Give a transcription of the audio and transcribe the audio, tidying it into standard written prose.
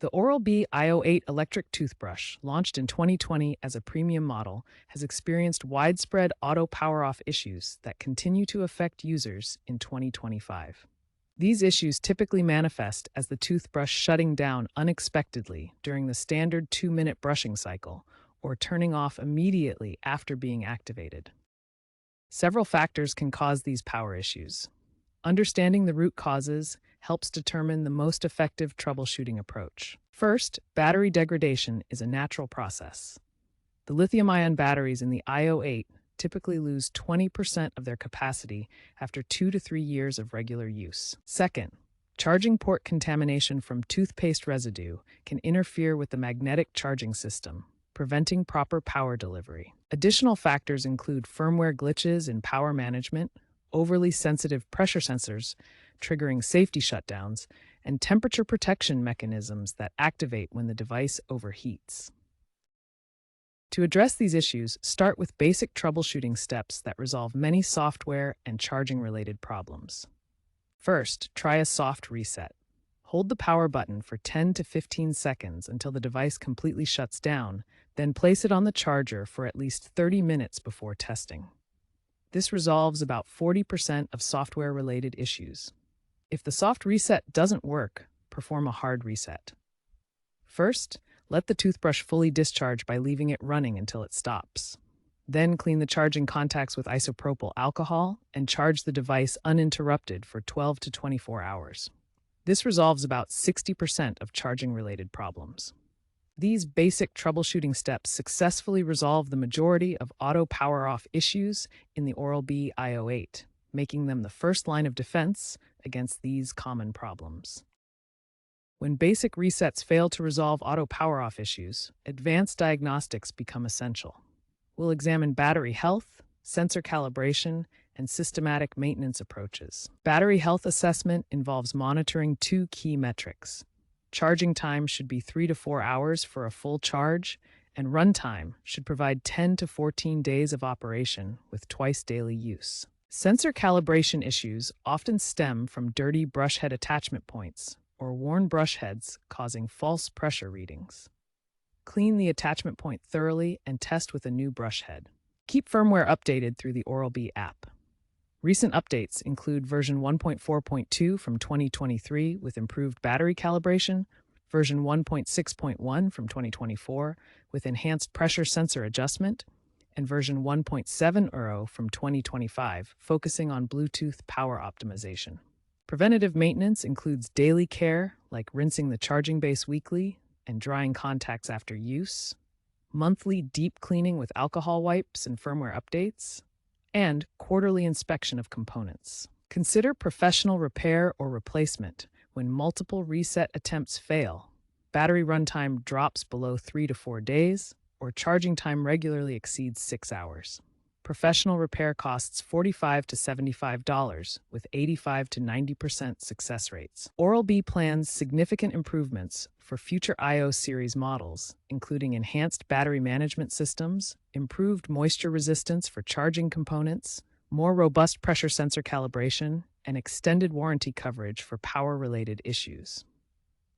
The Oral-B IO8 electric toothbrush, launched in 2020 as a premium model, has experienced widespread auto power-off issues that continue to affect users in 2025. These issues typically manifest as the toothbrush shutting down unexpectedly during the standard 2-minute brushing cycle or turning off immediately after being activated. Several factors can cause these power issues. Understanding the root causes helps determine the most effective troubleshooting approach. First, battery degradation is a natural process. The lithium-ion batteries in the IO8 typically lose 20% of their capacity after 2 to 3 years of regular use. Second, charging port contamination from toothpaste residue can interfere with the magnetic charging system, preventing proper power delivery. Additional factors include firmware glitches in power management, overly sensitive pressure sensors triggering safety shutdowns, and temperature protection mechanisms that activate when the device overheats. To address these issues, start with basic troubleshooting steps that resolve many software and charging-related problems. First, try a soft reset. Hold the power button for 10 to 15 seconds until the device completely shuts down, then place it on the charger for at least 30 minutes before testing. This resolves about 40% of software-related issues. If the soft reset doesn't work, perform a hard reset. First, let the toothbrush fully discharge by leaving it running until it stops. Then clean the charging contacts with isopropyl alcohol and charge the device uninterrupted for 12 to 24 hours. This resolves about 60% of charging-related problems. These basic troubleshooting steps successfully resolve the majority of auto power-off issues in the Oral-B IO8, making them the first line of defense against these common problems. When basic resets fail to resolve auto power-off issues, advanced diagnostics become essential. We'll examine battery health, sensor calibration, and systematic maintenance approaches. Battery health assessment involves monitoring 2 key metrics. Charging time should be 3 to 4 hours for a full charge, and runtime should provide 10 to 14 days of operation with twice daily use. Sensor calibration issues often stem from dirty brush head attachment points or worn brush heads causing false pressure readings. Clean the attachment point thoroughly and test with a new brush head. Keep firmware updated through the Oral-B app. Recent updates include version 1.4.2 from 2023 with improved battery calibration, version 1.6.1 from 2024 with enhanced pressure sensor adjustment, and version 1.70 from 2025 focusing on Bluetooth power optimization. Preventative maintenance includes daily care like rinsing the charging base weekly and drying contacts after use, monthly deep cleaning with alcohol wipes and firmware updates, and quarterly inspection of components. Consider professional repair or replacement when multiple reset attempts fail, battery runtime drops below 3 to 4 days, or charging time regularly exceeds 6 hours. Professional repair costs $45 to $75 with 85 to 90% success rates. Oral-B plans significant improvements for future IO series models, including enhanced battery management systems, improved moisture resistance for charging components, more robust pressure sensor calibration, and extended warranty coverage for power-related issues.